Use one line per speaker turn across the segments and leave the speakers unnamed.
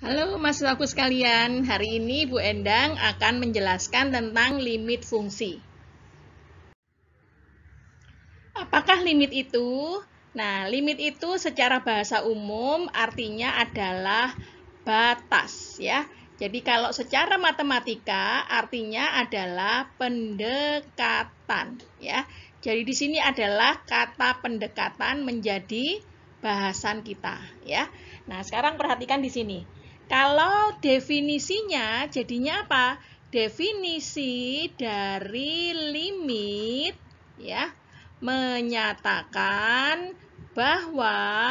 Halo mahasiswaku sekalian, hari ini Bu Endang akan menjelaskan tentang limit fungsi. Apakah limit itu? Nah, limit itu secara bahasa umum artinya adalah batas ya. Jadi kalau secara matematika artinya adalah pendekatan ya. Jadi di sini adalah kata pendekatan menjadi bahasan kita ya. Nah, sekarang perhatikan di sini. Kalau definisinya jadinya apa? Definisi dari limit ya menyatakan bahwa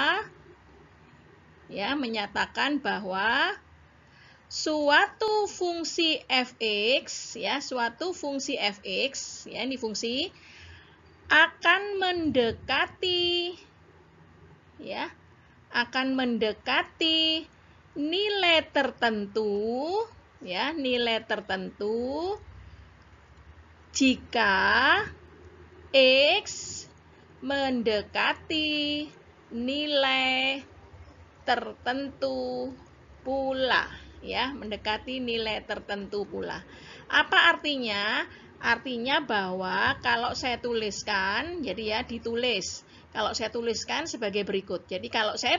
suatu fungsi fx ini fungsi akan mendekati nilai tertentu jika x mendekati nilai tertentu pula Apa artinya? Artinya bahwa kalau saya tuliskan, jadi ya ditulis. Kalau saya tuliskan sebagai berikut. Jadi kalau saya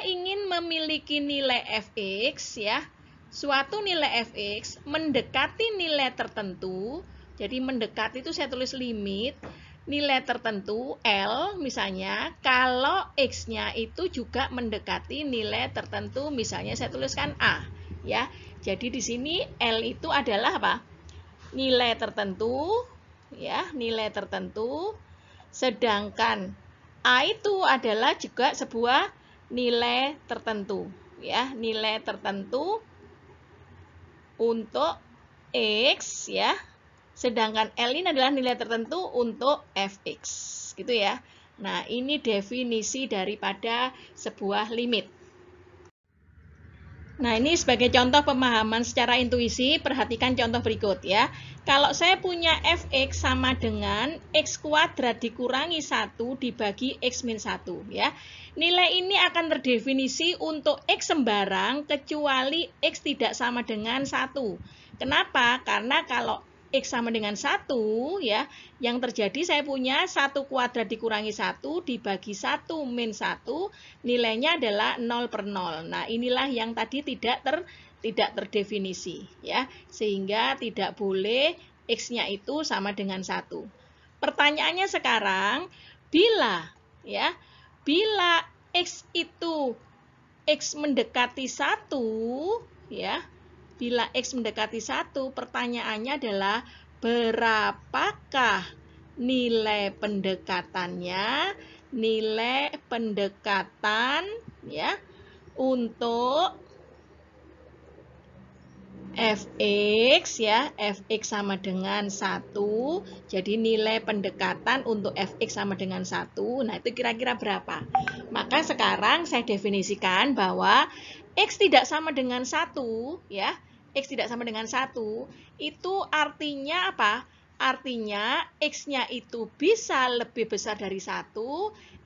ingin memiliki nilai fx ya, suatu nilai fx mendekati nilai tertentu. Jadi mendekat itu saya tulis limit nilai tertentu L misalnya, kalau X-nya itu juga mendekati nilai tertentu, misalnya saya tuliskan A ya. Jadi di sini L itu adalah apa? Nilai tertentu ya, nilai tertentu, sedangkan A itu adalah juga sebuah nilai tertentu ya, nilai tertentu untuk X ya. Sedangkan L ini adalah nilai tertentu untuk fx, gitu ya. Nah, ini definisi daripada sebuah limit. Nah, ini sebagai contoh pemahaman secara intuisi, perhatikan contoh berikut ya. Kalau saya punya fx sama dengan x kuadrat dikurangi 1 dibagi x min 1 ya. Nilai ini akan terdefinisi untuk x sembarang kecuali x tidak sama dengan 1. Kenapa? Karena kalau X sama dengan 1 ya, yang terjadi saya punya 1 kuadrat dikurangi 1 dibagi 1 min 1, nilainya adalah 0/0. Nah, inilah yang tadi tidak terdefinisi ya, sehingga tidak boleh X-nya itu sama dengan 1. Pertanyaannya sekarang, bila X itu X mendekati 1 ya, bila X mendekati 1, pertanyaannya adalah berapakah nilai pendekatannya, nilai pendekatan ya untuk fx ya, fx sama dengan 1. Jadi nilai pendekatan untuk fx sama dengan 1. Nah, itu kira-kira berapa? Maka sekarang saya definisikan bahwa x tidak sama dengan 1 ya. X tidak sama dengan 1, itu artinya apa? Artinya X-nya itu bisa lebih besar dari 1,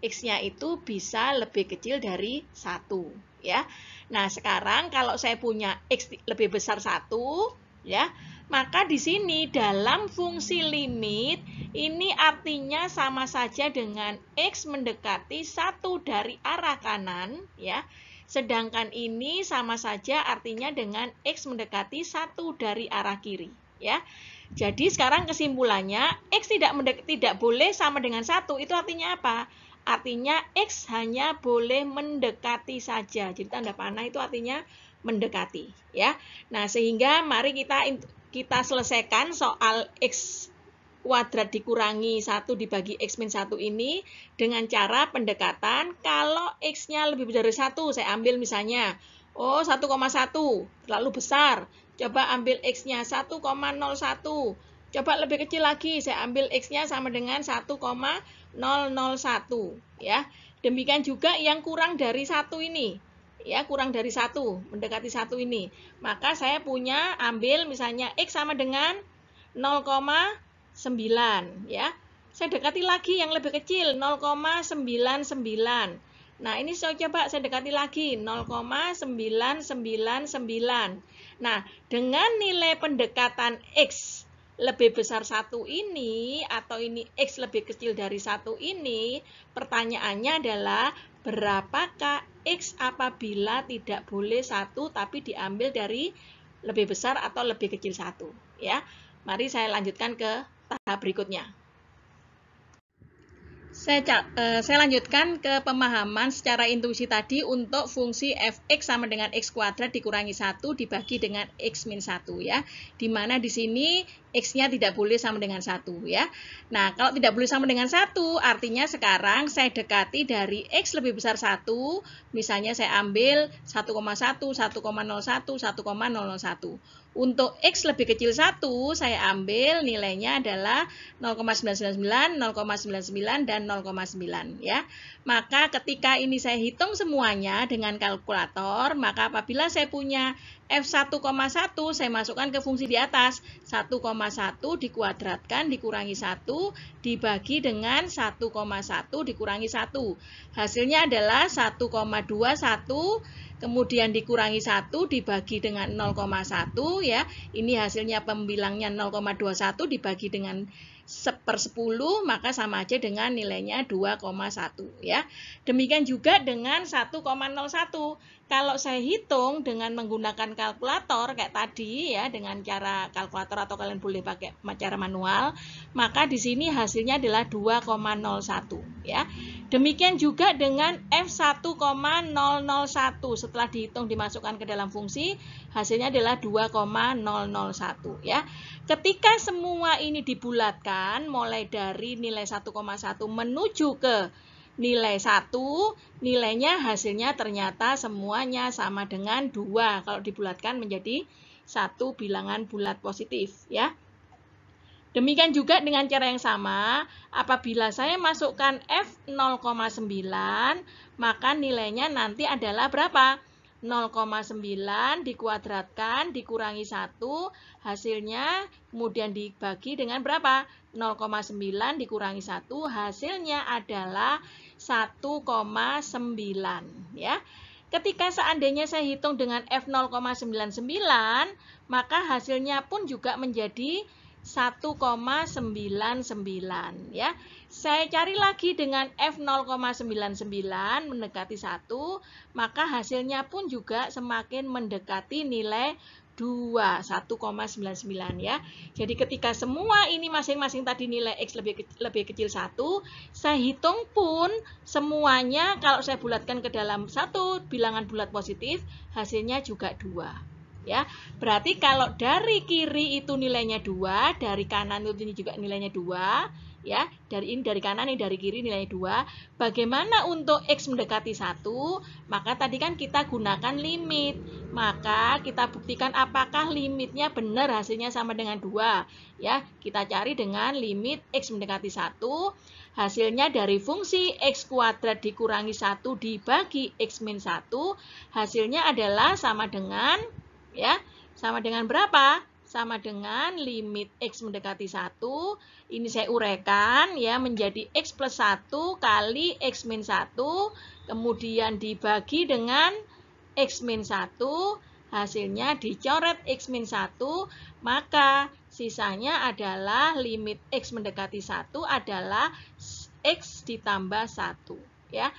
X-nya itu bisa lebih kecil dari 1 ya. Nah, sekarang kalau saya punya X lebih besar 1 ya, maka di sini dalam fungsi limit ini artinya sama saja dengan X mendekati 1 dari arah kanan ya. Sedangkan ini sama saja artinya dengan X mendekati 1 dari arah kiri ya. Jadi sekarang kesimpulannya X tidak boleh sama dengan 1. Itu artinya apa? Artinya X hanya boleh mendekati saja. Jadi tanda panah itu artinya mendekati ya. Nah, sehingga mari kita selesaikan soal X kuadrat dikurangi 1 dibagi X min 1 ini dengan cara pendekatan. Kalau X-nya lebih dari 1, saya ambil misalnya 1,1 terlalu besar. Coba ambil X-nya 1,01. Coba lebih kecil lagi, saya ambil X-nya sama dengan 1,001 ya. Demikian juga yang kurang dari 1 ini. Ya, kurang dari 1, mendekati 1 ini. Maka saya punya ambil misalnya X sama dengan 0,9 ya. Saya dekati lagi yang lebih kecil 0,99. Nah, ini coba saya dekati lagi, 0,999. Nah, dengan nilai pendekatan X lebih besar 1 ini, atau ini X lebih kecil dari 1 ini, pertanyaannya adalah berapakah X apabila tidak boleh 1 tapi diambil dari lebih besar atau lebih kecil 1. Ya, mari saya lanjutkan ke tahap berikutnya. Saya lanjutkan ke pemahaman secara intuisi tadi untuk fungsi fx sama dengan x kuadrat dikurangi 1 dibagi dengan x min 1 ya. Dimana di sini x-nya tidak boleh sama dengan 1 ya. Nah, kalau tidak boleh sama dengan 1, artinya sekarang saya dekati dari x lebih besar 1, misalnya saya ambil 1,1, 1,01, 1,001. Untuk X lebih kecil 1, saya ambil nilainya adalah 0,999, 0,99, dan 0,9 ya. Maka ketika ini saya hitung semuanya dengan kalkulator, maka apabila saya punya F1,1, saya masukkan ke fungsi di atas. 1,1 dikuadratkan dikurangi 1 dibagi dengan 1,1 dikurangi 1. Hasilnya adalah 1,21, kemudian dikurangi 1 dibagi dengan 0,1 ya. Ini hasilnya pembilangnya 0,21 dibagi dengan 1/10, maka sama aja dengan nilainya 2,1 ya. Demikian juga dengan 1,01. Kalau saya hitung dengan menggunakan kalkulator kayak tadi ya, dengan cara kalkulator atau kalian boleh pakai cara manual, maka di sini hasilnya adalah 2,01 ya. Demikian juga dengan F1,001. Setelah dihitung dimasukkan ke dalam fungsi, hasilnya adalah 2,001 ya. Ketika semua ini dibulatkan mulai dari nilai 1,1 menuju ke nilai 1, nilainya hasilnya ternyata semuanya sama dengan 2 kalau dibulatkan menjadi satu bilangan bulat positif ya. Demikian juga dengan cara yang sama, apabila saya masukkan F0,9, maka nilainya nanti adalah berapa? 0,9 dikuadratkan dikurangi 1, hasilnya kemudian dibagi dengan berapa? 0,9 dikurangi 1, hasilnya adalah 1,9 ya. Ketika seandainya saya hitung dengan F0,99, maka hasilnya pun juga menjadi 1,99 ya. Saya cari lagi dengan F0,99 mendekati 1, maka hasilnya pun juga semakin mendekati nilai 2, 1,99 ya. Jadi ketika semua ini masing-masing tadi nilai X lebih kecil 1, saya hitung pun semuanya kalau saya bulatkan ke dalam satu bilangan bulat positif, hasilnya juga 2. Ya, berarti kalau dari kiri itu nilainya 2, dari kanan itu ini juga nilainya 2, ya. Dari kanan ini dari kiri nilainya 2. Bagaimana untuk X mendekati 1? Maka tadi kan kita gunakan limit. Maka kita buktikan apakah limitnya benar hasilnya sama dengan 2. Ya, kita cari dengan limit X mendekati 1. Hasilnya dari fungsi X kuadrat dikurangi 1 dibagi X min 1, hasilnya adalah sama dengan ya, sama dengan berapa? Sama dengan limit X mendekati 1, ini saya uraikan ya menjadi X plus 1 kali X min 1, kemudian dibagi dengan X min 1, hasilnya dicoret X min 1, maka sisanya adalah limit X mendekati 1 adalah X ditambah 1 ya.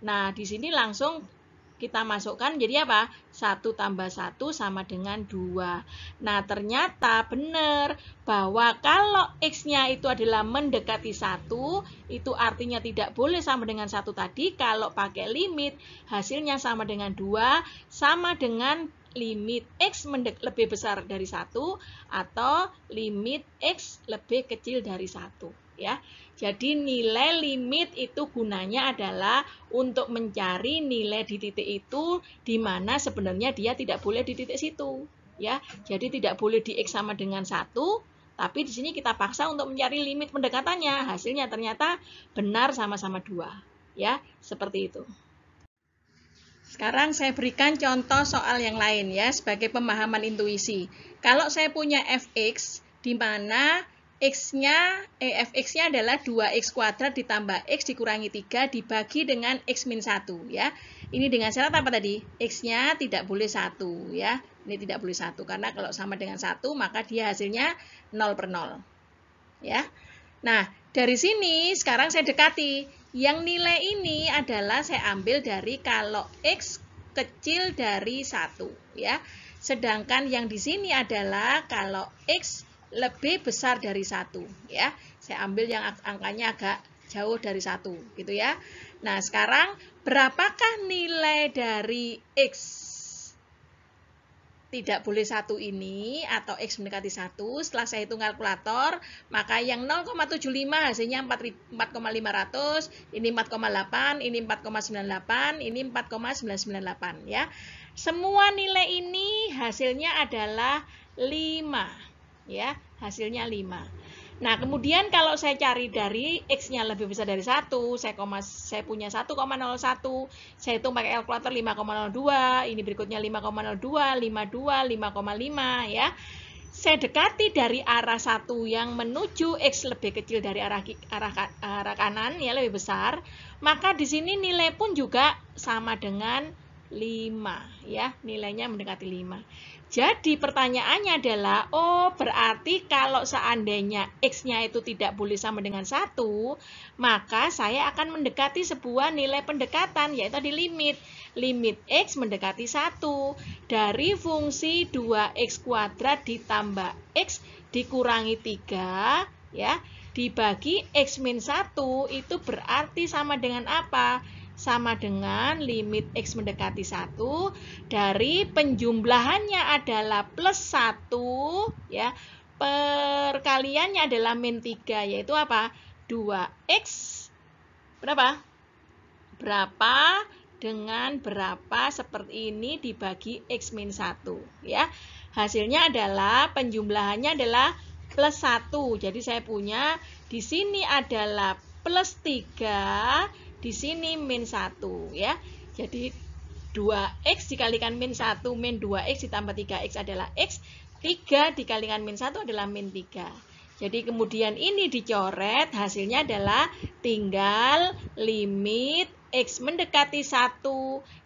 Nah, di sini langsung kita masukkan jadi apa? 1 tambah 1 sama dengan 2. Nah, ternyata benar bahwa kalau X-nya itu adalah mendekati 1, itu artinya tidak boleh sama dengan 1 tadi. Kalau pakai limit, hasilnya sama dengan 2, sama dengan limit X lebih besar dari 1 atau limit X lebih kecil dari 1. Ya. Jadi nilai limit itu gunanya adalah untuk mencari nilai di titik itu di mana sebenarnya dia tidak boleh di titik situ, ya. Jadi tidak boleh di X sama dengan 1, tapi di sini kita paksa untuk mencari limit pendekatannya. Hasilnya ternyata benar sama-sama 2, ya. Seperti itu. Sekarang saya berikan contoh soal yang lain ya sebagai pemahaman intuisi. Kalau saya punya fx di mana fx-nya adalah 2x kuadrat ditambah x dikurangi 3 dibagi dengan x min 1 ya. Ini dengan syarat apa tadi? X-nya tidak boleh 1 ya. Ini tidak boleh 1 karena kalau sama dengan 1 maka dia hasilnya 0/0 ya. Nah, dari sini sekarang saya dekati. Yang nilai ini adalah saya ambil dari kalau x kecil dari 1 ya. Sedangkan yang di sini adalah kalau x lebih besar dari 1 ya. Saya ambil yang angkanya agak jauh dari 1 gitu ya. Nah, sekarang berapakah nilai dari x tidak boleh 1 ini atau x mendekati 1? Setelah saya hitung kalkulator, maka yang 0,75 hasilnya 4,500, ini 4,8, ini 4,98, ini 4,998 ya. Semua nilai ini hasilnya adalah 5 ya, hasilnya 5. Nah, kemudian kalau saya cari dari x-nya lebih besar dari 1, saya punya 1,01, saya hitung pakai kalkulator 5,02, ini berikutnya 5,02, 52, 5,5 ya. Saya dekati dari arah 1 yang menuju x lebih kecil dari arah kanan ya, lebih besar, maka di sini nilai pun juga sama dengan 5 ya, nilainya mendekati 5. Jadi pertanyaannya adalah, oh berarti kalau seandainya x-nya itu tidak boleh sama dengan 1, maka saya akan mendekati sebuah nilai pendekatan, yaitu di limit. Limit x mendekati 1 dari fungsi 2x kuadrat ditambah x dikurangi 3, ya, dibagi x min 1, itu berarti sama dengan apa? Sama dengan limit x mendekati 1 dari penjumlahannya adalah plus 1 ya, perkaliannya adalah min 3, yaitu apa? 2x berapa? Berapa dengan berapa seperti ini dibagi x min 1 ya. Hasilnya adalah penjumlahannya adalah plus 1. Jadi saya punya di sini adalah plus 3, di sini min 1 ya. Jadi 2x dikalikan min 1 min 2x ditambah 3x adalah x, 3 dikalikan min 1 adalah min 3. Jadi kemudian ini dicoret, hasilnya adalah tinggal limit x mendekati 1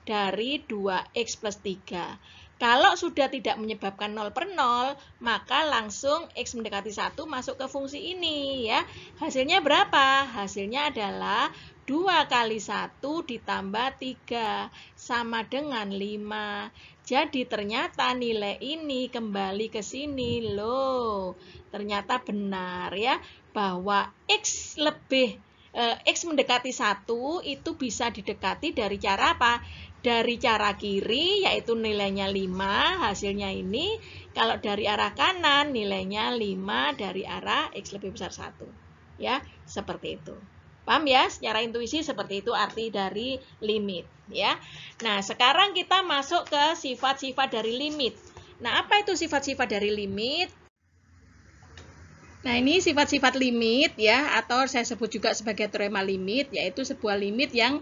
dari 2x plus 3. Kalau sudah tidak menyebabkan 0/0, maka langsung x mendekati 1 masuk ke fungsi ini ya. Hasilnya berapa? Hasilnya adalah 2 kali 1 ditambah 3 sama dengan 5. Jadi ternyata nilai ini kembali ke sini loh. Ternyata benar ya, bahwa x mendekati 1 itu bisa didekati dari cara apa? Dari cara kiri, yaitu nilainya 5, hasilnya ini. Kalau dari arah kanan, nilainya 5 dari arah x lebih besar 1. Ya, seperti itu. Paham ya? Secara intuisi seperti itu arti dari limit ya. Nah, sekarang kita masuk ke sifat-sifat dari limit. Nah, apa itu sifat-sifat dari limit? Nah, ini sifat-sifat limit ya, atau saya sebut juga sebagai teorema limit, yaitu sebuah limit yang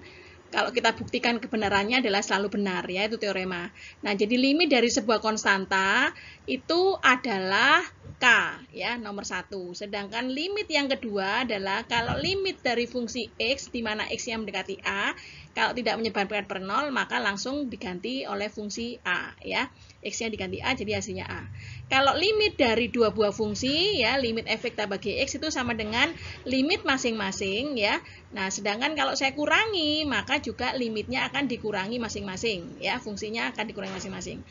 kalau kita buktikan kebenarannya adalah selalu benar ya, itu teorema. Nah, jadi limit dari sebuah konstanta itu adalah K ya, nomor 1. Sedangkan limit yang kedua adalah kalau limit dari fungsi x di mana x-nya mendekati A, kalau tidak menyebabkan per 0 maka langsung diganti oleh fungsi A ya. X-nya diganti A jadi hasilnya A. Kalau limit dari dua buah fungsi ya, limit f(x) tambah gx itu sama dengan limit masing-masing ya. Nah, sedangkan kalau saya kurangi maka juga limitnya akan dikurangi masing-masing ya, fungsinya akan dikurangi masing-masing.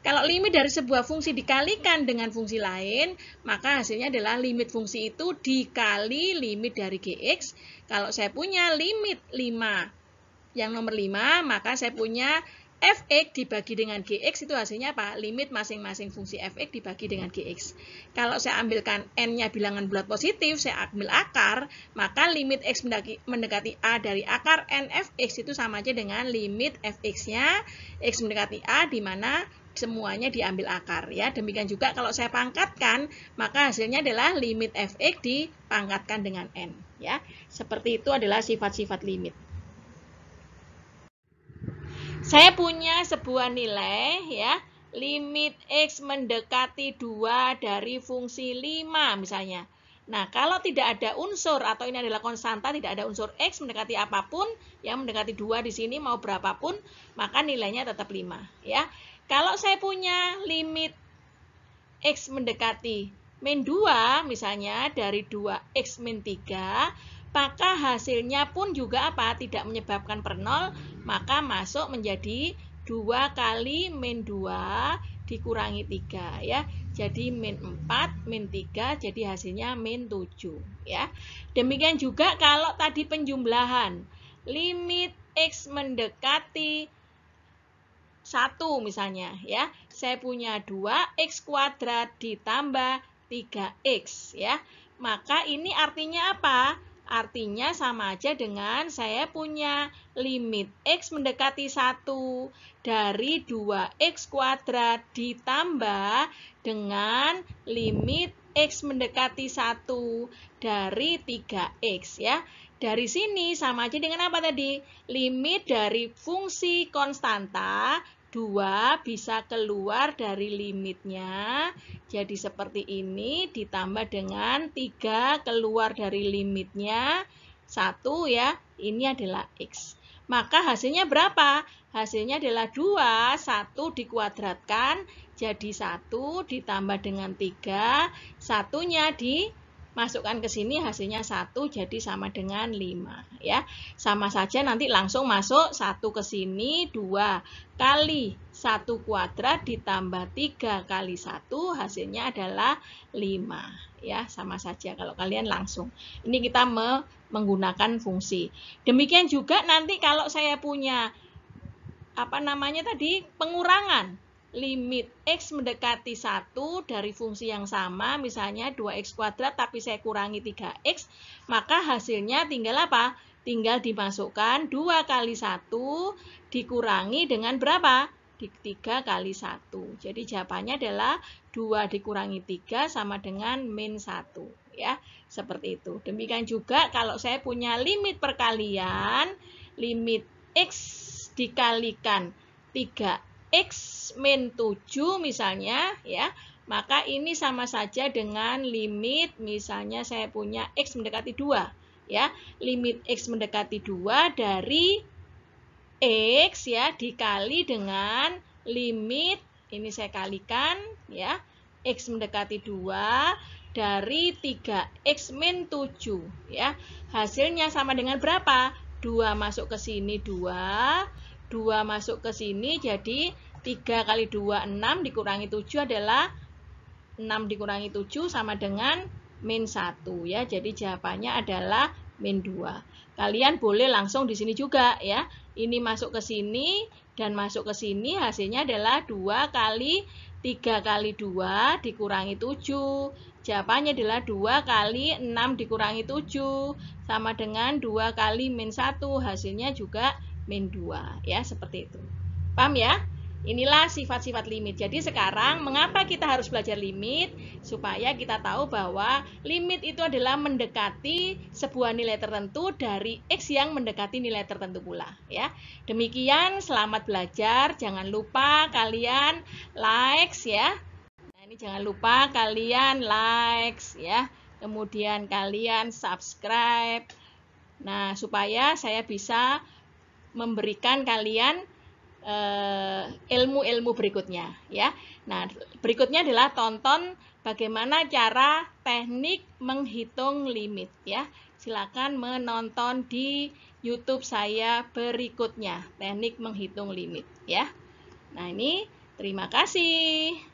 Kalau limit dari sebuah fungsi dikalikan dengan fungsi lain, maka hasilnya adalah limit fungsi itu dikali limit dari gx. Kalau saya punya limit 5, yang nomor 5, maka saya punya f(x) dibagi dengan gx itu hasilnya apa? Limit masing-masing fungsi f(x) dibagi dengan gx. Kalau saya ambilkan n-nya bilangan bulat positif, saya ambil akar, maka limit x mendekati a dari akar n f(x) itu sama aja dengan limit f(x)-nya x mendekati a di mana semuanya diambil akar ya. Demikian juga kalau saya pangkatkan, maka hasilnya adalah limit f(x) dipangkatkan dengan n ya. Seperti itu adalah sifat-sifat limit. Saya punya sebuah nilai ya, limit x mendekati 2 dari fungsi 5 misalnya. Nah, kalau tidak ada unsur atau ini adalah konstanta, tidak ada unsur X mendekati apapun, yang mendekati 2 di sini mau berapapun, maka nilainya tetap 5. Ya. Kalau saya punya limit X mendekati min 2, misalnya dari 2X min 3, maka hasilnya pun juga apa? Tidak menyebabkan per 0, maka masuk menjadi 2 kali min 2 dikurangi 3 ya. Jadi min 4, min 3, jadi hasilnya min 7 ya. Demikian juga kalau tadi penjumlahan limit X mendekati 1 misalnya ya. Saya punya 2X kuadrat ditambah 3X ya. Maka ini artinya apa? Artinya sama aja dengan saya punya limit X mendekati 1 dari 2X kuadrat ditambah dengan limit X mendekati 1 dari 3X ya. Dari sini sama aja dengan apa tadi? Limit dari fungsi konstanta 2 bisa keluar dari limitnya. Jadi seperti ini ditambah dengan 3 keluar dari limitnya 1 ya. Ini adalah X. Maka hasilnya berapa? Hasilnya adalah 2, 1 dikuadratkan jadi 1 ditambah dengan 3, satunya dimasukkan ke sini hasilnya 1 jadi sama dengan 5 ya. Sama saja nanti langsung masuk 1 ke sini 2 kali 1 kuadrat ditambah 3 kali 1 hasilnya adalah 5 ya. Sama saja kalau kalian langsung. Ini kita menggunakan fungsi. Demikian juga nanti kalau saya punya pengurangan limit X mendekati 1 dari fungsi yang sama, misalnya 2X kuadrat tapi saya kurangi 3X, maka hasilnya tinggal apa? Tinggal dimasukkan 2 kali 1 dikurangi dengan berapa? 3 kali 1. Jadi jawabannya adalah 2 dikurangi 3 sama dengan min 1 ya. Seperti itu. Demikian juga kalau saya punya limit perkalian, limit X dikalikan 3X min 7 misalnya ya, maka ini sama saja dengan limit misalnya saya punya X mendekati 2 ya, limit X mendekati 2 dari X ya dikali dengan limit ini saya kalikan ya, X mendekati 2 dari 3X min 7 ya. Hasilnya sama dengan berapa? 2 masuk ke sini 2 masuk ke sini jadi 3 kali 2 6 dikurangi 7 adalah 6 dikurangi 7 sama dengan min 1 ya. Jadi jawabannya adalah min 2. Kalian boleh langsung di sini juga ya. Ini masuk ke sini dan masuk ke sini hasilnya adalah 2 kali 3 kali 2 dikurangi 7. Jawabannya adalah 2 kali 6 dikurangi 7 sama dengan 2 kali min 1 hasilnya juga min 2 ya, seperti itu. Paham ya? Inilah sifat-sifat limit. Jadi sekarang mengapa kita harus belajar limit? Supaya kita tahu bahwa limit itu adalah mendekati sebuah nilai tertentu dari X yang mendekati nilai tertentu pula ya. Demikian, selamat belajar. Jangan lupa kalian likes ya. Nah, ini jangan lupa kalian likes ya. Kemudian kalian subscribe. Nah, supaya saya bisa memberikan kalian ilmu-ilmu berikutnya ya. Nah, berikutnya adalah tonton bagaimana cara teknik menghitung limit ya. Silakan menonton di YouTube saya berikutnya, teknik menghitung limit ya. Nah, ini terima kasih.